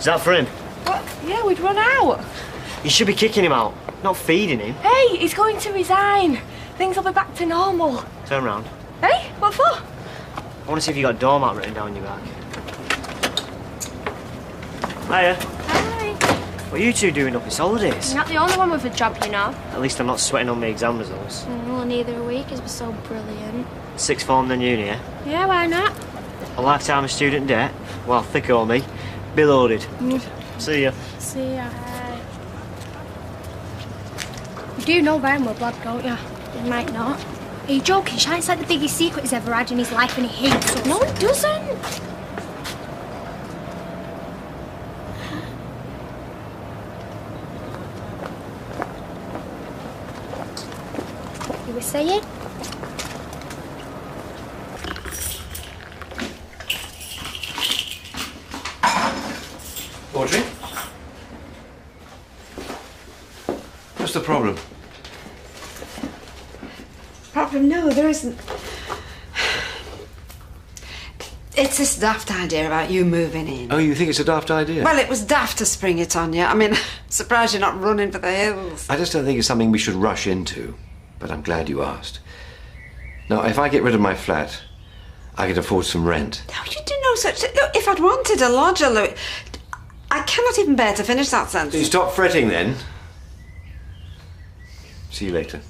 that for him? What? Yeah, we'd run out. You should be kicking him out, not feeding him. Hey, he's going to resign. Things will be back to normal. Turn round. Hey, what for? I want to see if you got doormat written down your back. Hiya. Hi. What are you two doing up? It's holidays. You're not the only one with a job, you know. At least I'm not sweating on my exam results. Well, neither are we, because we're so brilliant. Sixth form then uni, eh? Yeah, why not? A lifetime of student debt? Well, thick or me. Be loaded. See ya. See ya. You do know Ryan will blood, don't you? You might not. Are you joking? Shine's like the biggest secret he's ever had in his life and he hates us. No, he doesn't. You were saying? Audrey? What's the problem? Problem? No, there isn't. It's this daft idea about you moving in. Oh, you think it's a daft idea? Well, it was daft to spring it on you. I mean, surprised you're not running for the hills. I just don't think it's something we should rush into, but I'm glad you asked. Now, if I get rid of my flat, I could afford some rent. Oh, you do no such thing. Look, if I'd wanted a lodger, Louis, I cannot even bear to finish that sentence. So you stop fretting then. See you later.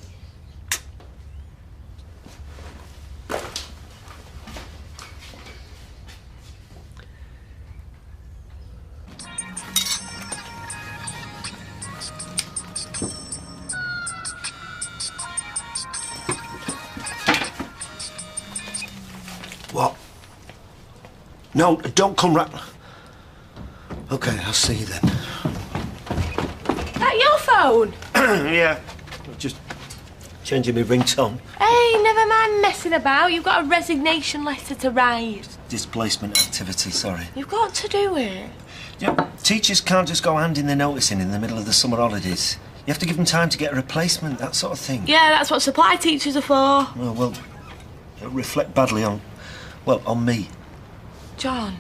What? No, don't come right. Okay, I'll see you then. That your phone? Yeah. Just changing my ringtone. Hey, never mind messing about. You've got a resignation letter to write. Displacement activity, sorry. You've got to do it. Yeah, teachers can't just go handing their notice in the middle of the summer holidays. You have to give them time to get a replacement, that sort of thing. Yeah, that's what supply teachers are for. Well, it'll reflect badly on me. John,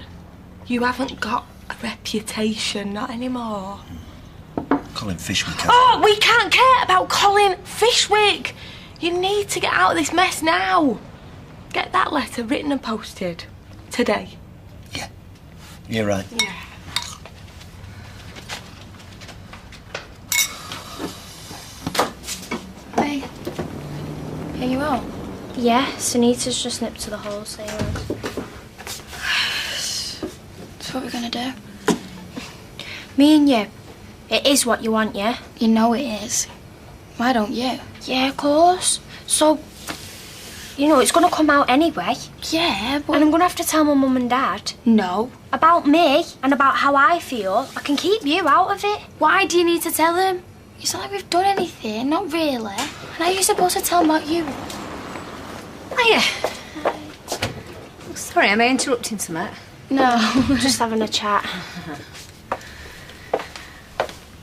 you haven't got a reputation, not anymore. Colin Fishwick has. Oh, we can't care about Colin Fishwick. You need to get out of this mess now. Get that letter written and posted. Today. Yeah, you're right. Yeah. Hey. Are you out? Yeah, Sunita's just nipped to the wholesalers. So what are we gonna do? Me and you. It is what you want, yeah? You know it is. Why don't you? Yeah, of course. So, you know, it's gonna come out anyway. Yeah, but... And I'm gonna have to tell my mum and dad. No. About me and about how I feel. I can keep you out of it. Why do you need to tell them? It's not like we've done anything, not really. And how are you supposed to tell them about you? Hiya. Sorry, am I interrupting something? No, just having a chat.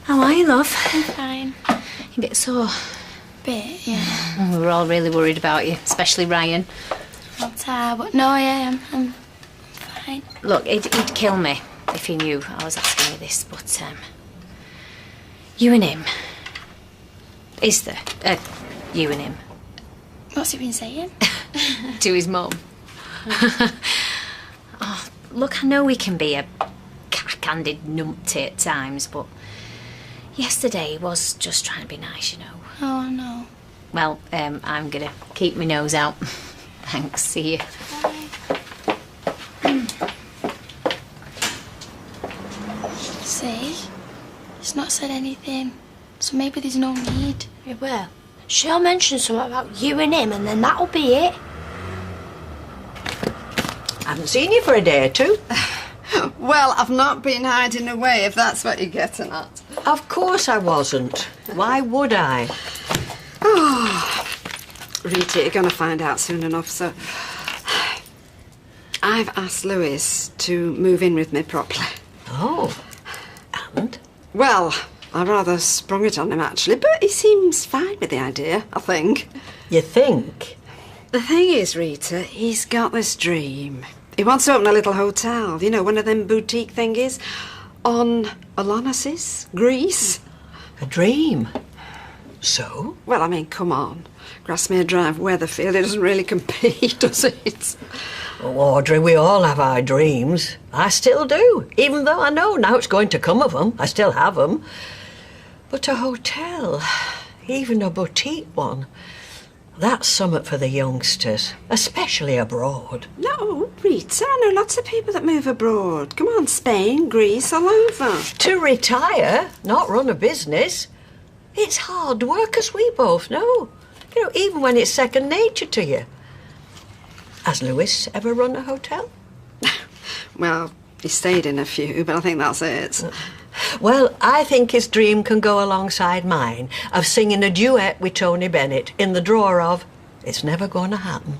How are you, love? I'm fine. You're a bit sore. Bit, yeah. We were all really worried about you, especially Ryan. I'm tired, but no, I am. I'm fine. Look, he'd kill me if he knew I was asking you this, but you and him. Is there? You and him. What's he been saying? To his mum. Oh, look, I know we can be a candid numpty at times, but yesterday he was just trying to be nice, you know. Oh, no. Well, I'm gonna keep my nose out. Thanks, see you. See? He's not said anything, so maybe there's no need. Yeah, well, she'll mention something about you and him and then that'll be it. I haven't seen you for a day or two. Well, I've not been hiding away, if that's what you're getting at. Of course I wasn't. Why would I? Oh, Rita, you're going to find out soon enough, so... I've asked Lewis to move in with me properly. Oh, and? Well, I rather sprung it on him, actually, but he seems fine with the idea, I think. You think? The thing is, Rita, he's got this dream. He wants to open a little hotel, you know, one of them boutique thingies. on Olonasis, Greece. A dream. So? Well, I mean, come on. Grasmere Drive, Weatherfield, it doesn't really compete, does it? Oh, Audrey, we all have our dreams. I still do. Even though I know now it's going to come of them, I still have them. But a hotel, even a boutique one, that's something for the youngsters, especially abroad. No, Rita, I know lots of people that move abroad. Come on, Spain, Greece, all over. To retire, not run a business. It's hard work, as we both know. You know, even when it's second nature to you. Has Lewis ever run a hotel? Well, he stayed in a few, but I think that's it. Well, I think his dream can go alongside mine of singing a duet with Tony Bennett in the drawer of It's Never Gonna Happen.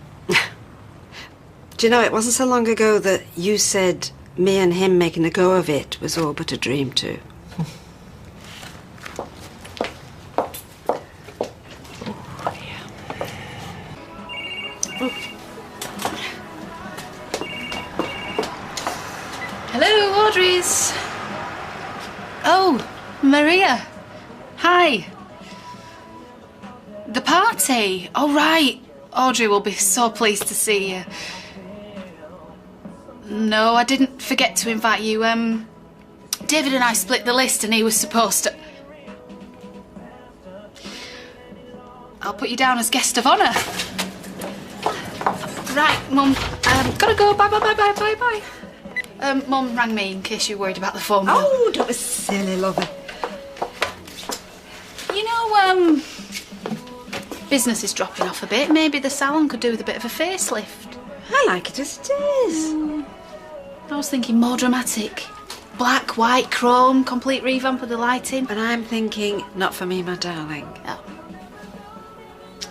Do you know, it wasn't so long ago that you said me and him making a go of it was all but a dream too. Hello, Audrey's. Oh, Maria. Hi. The party. Oh, right. Audrey will be so pleased to see you. No, I didn't forget to invite you. David and I split the list and he was supposed to... I'll put you down as guest of honour. Right, Mum. Gotta go. Bye, bye, bye, bye, bye, bye. Mum rang me in case you're worried about the phone bill. Oh, don't be silly, lover. You know, business is dropping off a bit. Maybe the salon could do with a bit of a facelift. I like it as it is. I was thinking more dramatic. Black, white, chrome, complete revamp of the lighting. And I'm thinking, not for me, my darling. Oh.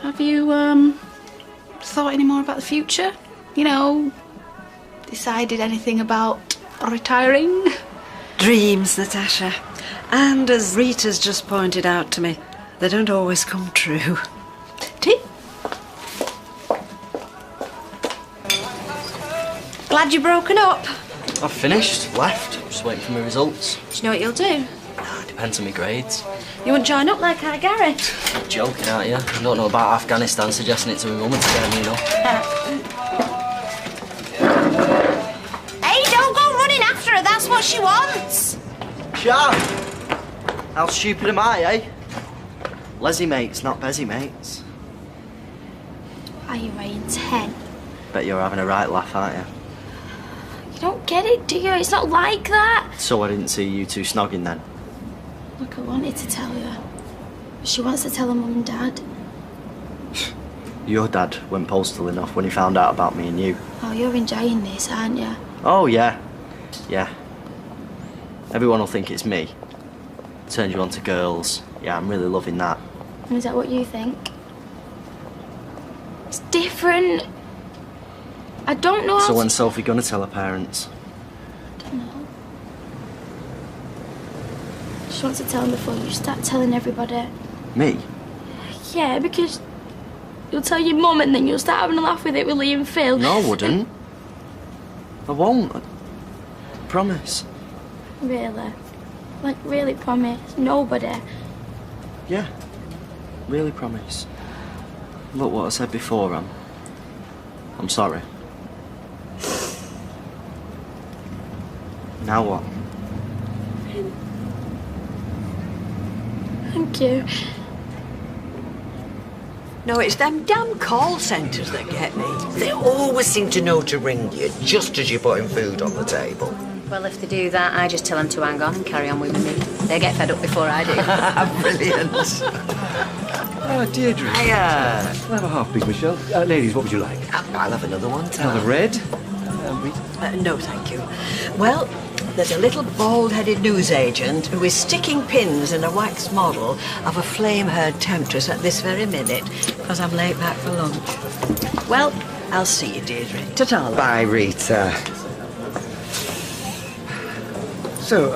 Have you, thought any more about the future? You know, decided anything about retiring? Dreams, Natasha. And as Rita's just pointed out to me, they don't always come true. Tea? Glad you're broken up. I've finished, left, just waiting for my results. Do you know what you'll do? Depends on my grades. You won't join up like our Gary. You're joking, aren't you? I don't know about Afghanistan, suggesting it to my mum and scare me, you know. Hey, don't go running after her, that's what she wants. Shut up! How stupid am I, eh? Leslie mates, not Bezzy mates. Are you weighing 10? Bet you're having a right laugh, aren't you? You don't get it, do you? It's not like that. So I didn't see you two snogging then? Look, I wanted to tell you. But she wants to tell her mum and dad. Your dad went postal enough when he found out about me and you. Oh, you're enjoying this, aren't you? Oh, yeah. Yeah. Everyone will think it's me. Turns you on to girls. Yeah, I'm really loving that. Is that what you think? It's different. I don't know how So to... when's Sophie gonna tell her parents? I don't know. She wants to tell them before you start telling everybody. Me? Yeah, because you'll tell your mum and then you'll start having a laugh with it with Lee and Phil. No, I wouldn't. I won't. I promise. Really? Like, really promise? Nobody? Yeah. Really promise. Look what I said before, I'm sorry. Now what? Thank you. No, it's them damn call centres that get me. They always seem to know to ring you just as you're putting food on the table. Well, if they do that, I just tell them to hang on and carry on with me. They get fed up before I do. Brilliant. Oh, Deirdre. Hiya. I'll have a half, please, Michelle. Ladies, what would you like? I'll have another one, tell Another her. red? No, thank you. Well, there's a little bald-headed newsagent who is sticking pins in a wax model of a flame-haired temptress at this very minute because I'm late back for lunch. Well, I'll see you, Deirdre. Ta-ta. love. Bye, Rita. So,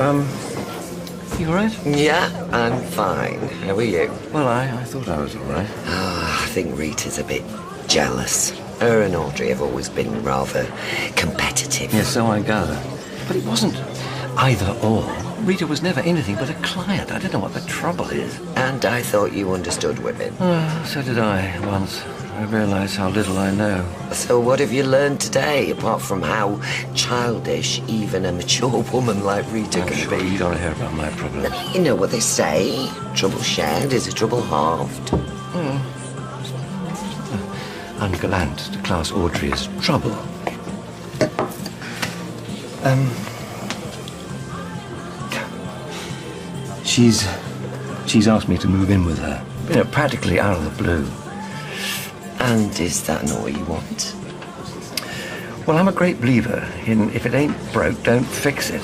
you all right? Yeah, I'm fine. How are you? Well, I thought I was all right. Oh, I think Rita's a bit jealous. Her and Audrey have always been rather competitive. Yes, so I gather. But it wasn't either or. Rita was never anything but a client. I don't know what the trouble is. And I thought you understood women. So did I, once. I realise how little I know. So what have you learned today, apart from how childish even a mature woman like Rita I'm can sure be? you don't hear about my problems. You know what they say. Trouble shared is a trouble halved. Ungallant to class Audrey as trouble. She's asked me to move in with her. You know, practically out of the blue. And is that not what you want? Well, I'm a great believer in if it ain't broke, don't fix it.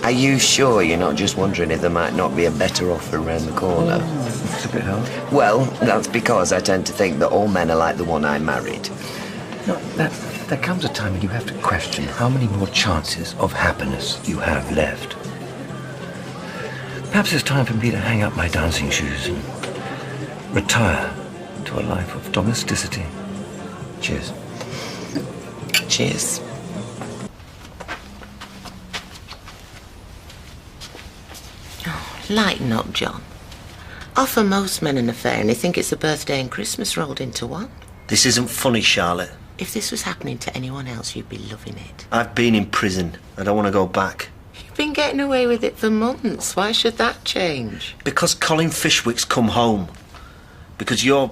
Are you sure you're not just wondering if there might not be a better offer around the corner? It's a bit hard. Well, that's because I tend to think that all men are like the one I married. No, there comes a time when you have to question how many more chances of happiness you have left. Perhaps it's time for me to hang up my dancing shoes and retire to a life of domesticity. Cheers. Cheers. Oh, lighten up, John. Offer most men an affair and they think it's a birthday and Christmas rolled into one. This isn't funny, Charlotte. If this was happening to anyone else, you'd be loving it. I've been in prison. I don't want to go back. You've been getting away with it for months. Why should that change? Because Colin Fishwick's come home. Because you're...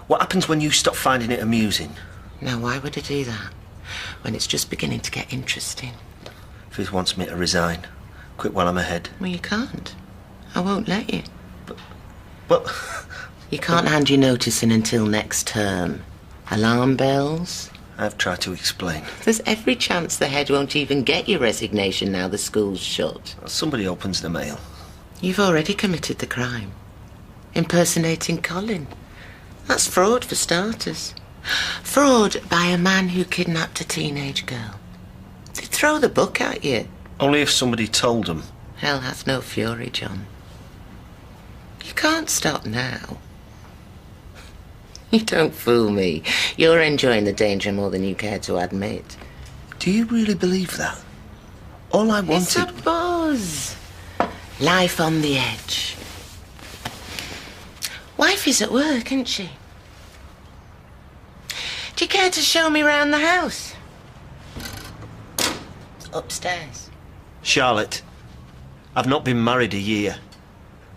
What happens when you stop finding it amusing? Now, why would I do that? When it's just beginning to get interesting. If he wants me to resign, quit while I'm ahead. Well, you can't. I won't let you. But... You can't hand your notice in until next term. Alarm bells? I've tried to explain. There's every chance the head won't even get your resignation now the school's shut. Somebody opens the mail. You've already committed the crime. Impersonating Colin. That's fraud for starters. Fraud by a man who kidnapped a teenage girl. They'd throw the book at you. Only if somebody told them. Hell hath no fury, John. You can't stop now. You don't fool me. You're enjoying the danger more than you care to admit. Do you really believe that? All I wanted... It's a buzz. Life on the edge. Wife is at work, isn't she? Do you care to show me round the house? Upstairs. Charlotte, I've not been married a year.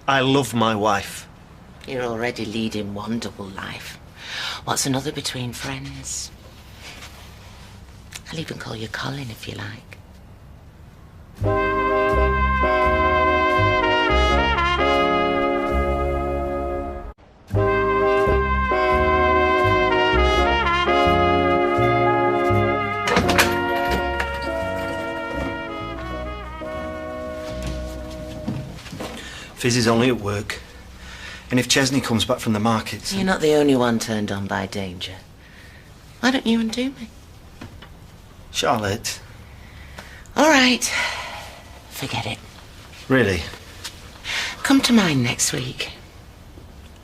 I love my wife. You're already leading one double life. What's another between friends? I'll even call you Colin if you like. Fizz is only at work. And if Chesney comes back from the markets... You're not the only one turned on by danger. Why don't you undo me? Charlotte. All right. Forget it. Really? Come to mine next week.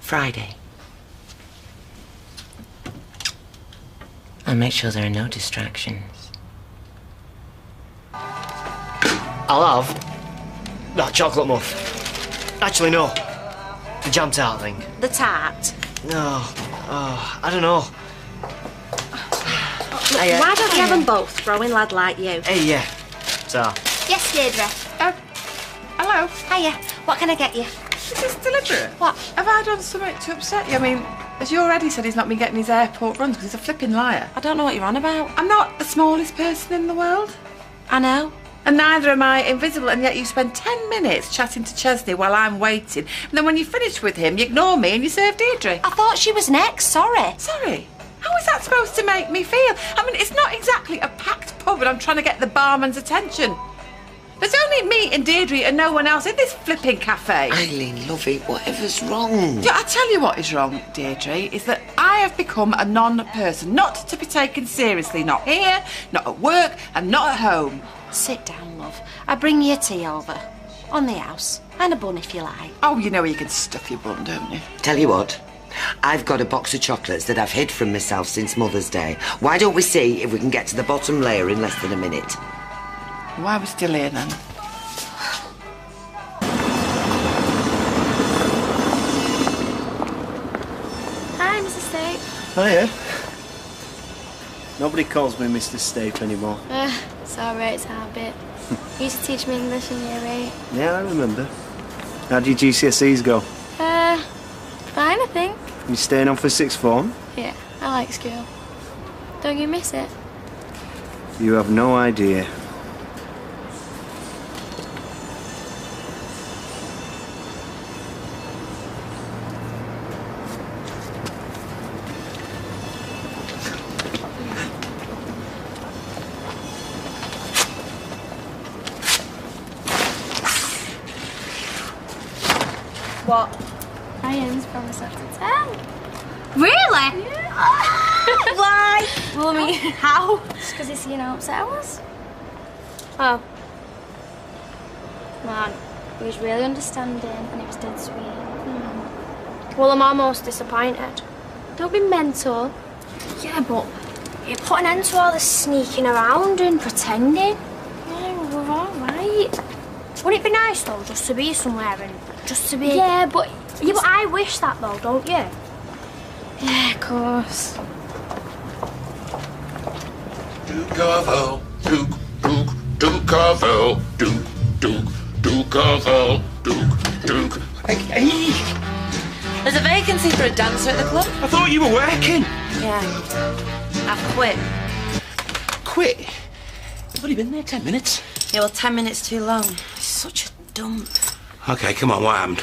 Friday. I'll make sure there are no distractions. I'll have that chocolate muff. Actually, no. The jam tart thing. The tart. No. I don't know. Why don't you have them both, growing lad like you? Hey, yeah. So. Yes, Deirdre. Hello. Hiya. What can I get you? Is this deliberate? What? Have I done something to upset you? I mean, as you already said, he's not been getting his airport runs because he's a flipping liar. I don't know what you're on about. I'm not the smallest person in the world. I know. And neither am I invisible, and yet you spend 10 minutes chatting to Chesney while I'm waiting. And then when you finish with him, you ignore me and you serve Deirdre. I thought she was next, sorry. Sorry? How is that supposed to make me feel? I mean, it's not exactly a packed pub and I'm trying to get the barman's attention. There's only me and Deirdre and no one else in this flipping cafe. Eileen, lovey, whatever's wrong? Yeah, I tell you what is wrong, Deirdre, is that I have become a non-person, not to be taken seriously, not here, not at work, and not at home. Sit down, love. I bring you a tea over. On the house. And a bun if you like. Oh, you know where you can stuff your bun, don't you? Tell you what, I've got a box of chocolates that I've hid from myself since Mother's Day. Why don't we see if we can get to the bottom layer in less than a minute? Why are we still here, then? Hiya. Nobody calls me Mr. Stape anymore. It's alright, it's a habit. You used to teach me English in year 8. Yeah, I remember. How'd your GCSEs go? Fine, I think. You staying on for sixth form? Yeah, I like school. Don't you miss it? You have no idea. What? Ian's promised not to tell. Really? Yeah. Why? Well, I mean, how? Just because he's, upset us. Oh. Man, he was really understanding and it was dead sweet. Well, I'm almost disappointed. Don't be mental. Yeah, but you put an end to all this sneaking around and pretending. Yeah, we're alright. Wouldn't it be nice, though, just to be somewhere and just to be... Yeah, but I wish that, though, don't you? Yeah, of course. Duke-a-vel, Duke, Duke, Duke-a-vel, Duke, Duke, Duke-a-vel, Duke, Duke. Hey! There's a vacancy for a dancer at the club. I thought you were working. Yeah. I've quit. Quit? You've only been there 10 minutes. Yeah, well, 10 minutes too long. It's such a dump. Okay, come on, what happened?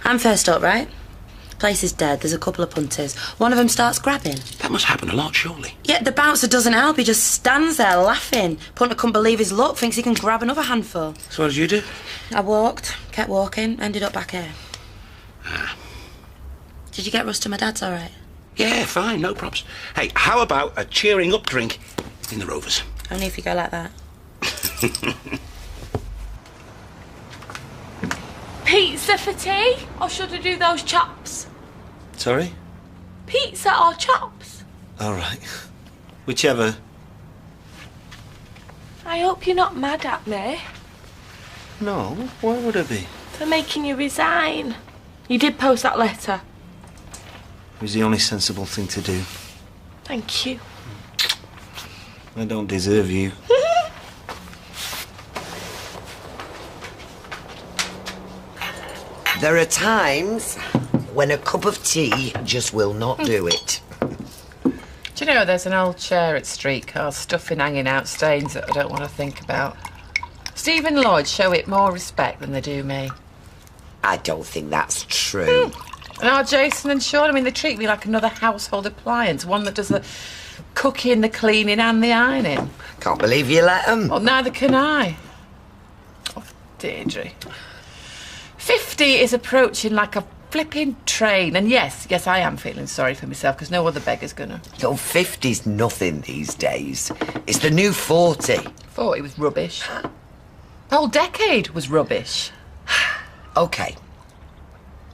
I'm first up, right? Place is dead. There's a couple of punters. One of them starts grabbing. That must happen a lot, surely. Yeah, the bouncer doesn't help. He just stands there laughing. Punter couldn't believe his luck, thinks he can grab another handful. So what did you do? I walked, kept walking, ended up back here. Did you get Russ to my dad's all right? Yeah, fine, no props. Hey, how about a cheering up drink in the Rovers? Only if you go like that. Pizza for tea? Or should I do those chops? Sorry? Pizza or chops? All right. Whichever. I hope you're not mad at me No, why would I be? for making you resign. You did post that letter. It was the only sensible thing to do. Thank you. I don't deserve you. There are times when a cup of tea just will not do it. Do you know, there's an old chair at Streetcar, stuffing hanging out, stains that I don't want to think about. Stephen Lloyd show it more respect than they do me. I don't think that's true. And our Jason and Sean, I mean, they treat me like another household appliance, one that does the cooking, the cleaning and the ironing. Can't believe you let them. Well, neither can I. Oh, Deirdre. 50 is approaching like a flipping train. And yes, I am feeling sorry for myself because no other beggar's gonna. Oh, 50's nothing these days. It's the new 40. 40 was rubbish. The whole decade was rubbish. OK.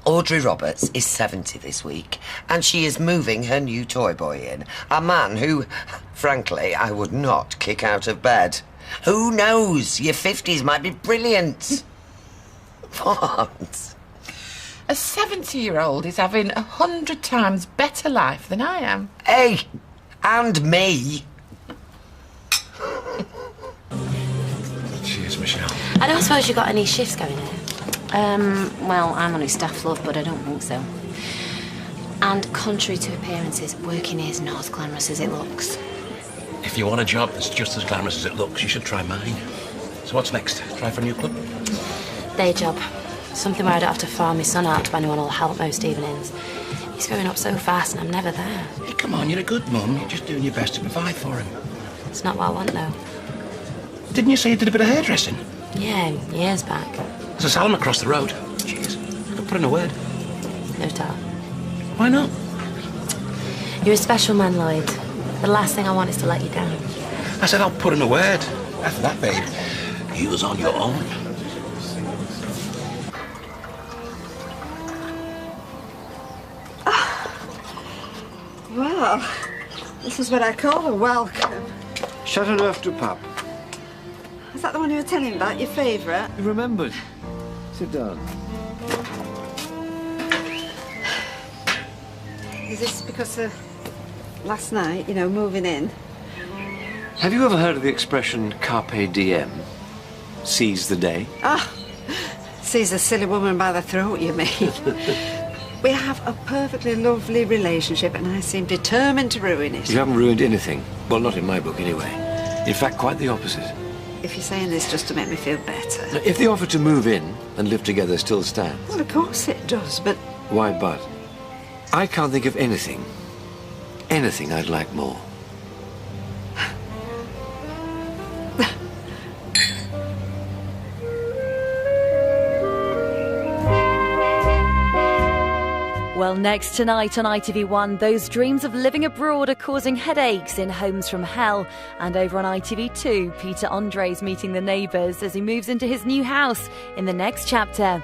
Audrey Roberts is 70 this week, and she is moving her new toy boy in. A man who, frankly, I would not kick out of bed. Who knows? Your 50s might be brilliant. What? A 70-year-old is having 100 times better life than I am. Hey, and me. Cheers, Michelle. I don't suppose you got any shifts going here? Well, I'm only staff, love, but I don't think so. And contrary to appearances, working here is not as glamorous as it looks. If you want a job that's just as glamorous as it looks, you should try mine. So what's next? Try for a new club? Day job. Something where I don't have to farm my son out to anyone who'll help most evenings. He's growing up so fast and I'm never there. Hey, come on, you're a good mum. You're just doing your best to provide for him. It's not what I want, though. Didn't you say you did a bit of hairdressing? Yeah, years back. There's a salon across the road. Cheers. I could put in a word. No doubt. Why not? You're a special man, Lloyd. The last thing I want is to let you down. I said I'll put in a word. After that, babe, you was on your own. Well, this is what I call a welcome. Chateauneuf du Pape. Is that the one you were telling about, your favourite? You remembered. Sit down. Is this because the last night, you know, moving in. Have you ever heard of the expression carpe diem? Seize the day? Ah, seize a silly woman by the throat, you mean? We have a perfectly lovely relationship and I seem determined to ruin it. You haven't ruined anything. Well, not in my book, anyway. In fact, quite the opposite. If you're saying this just to make me feel better. If the offer to move in and live together still stands. Well, of course it does, but... Why but? I can't think of anything I'd like more. Well, next tonight on ITV1, those dreams of living abroad are causing headaches in Homes from Hell. And over on ITV2, Peter Andre's meeting the neighbours as he moves into his new house in the next chapter.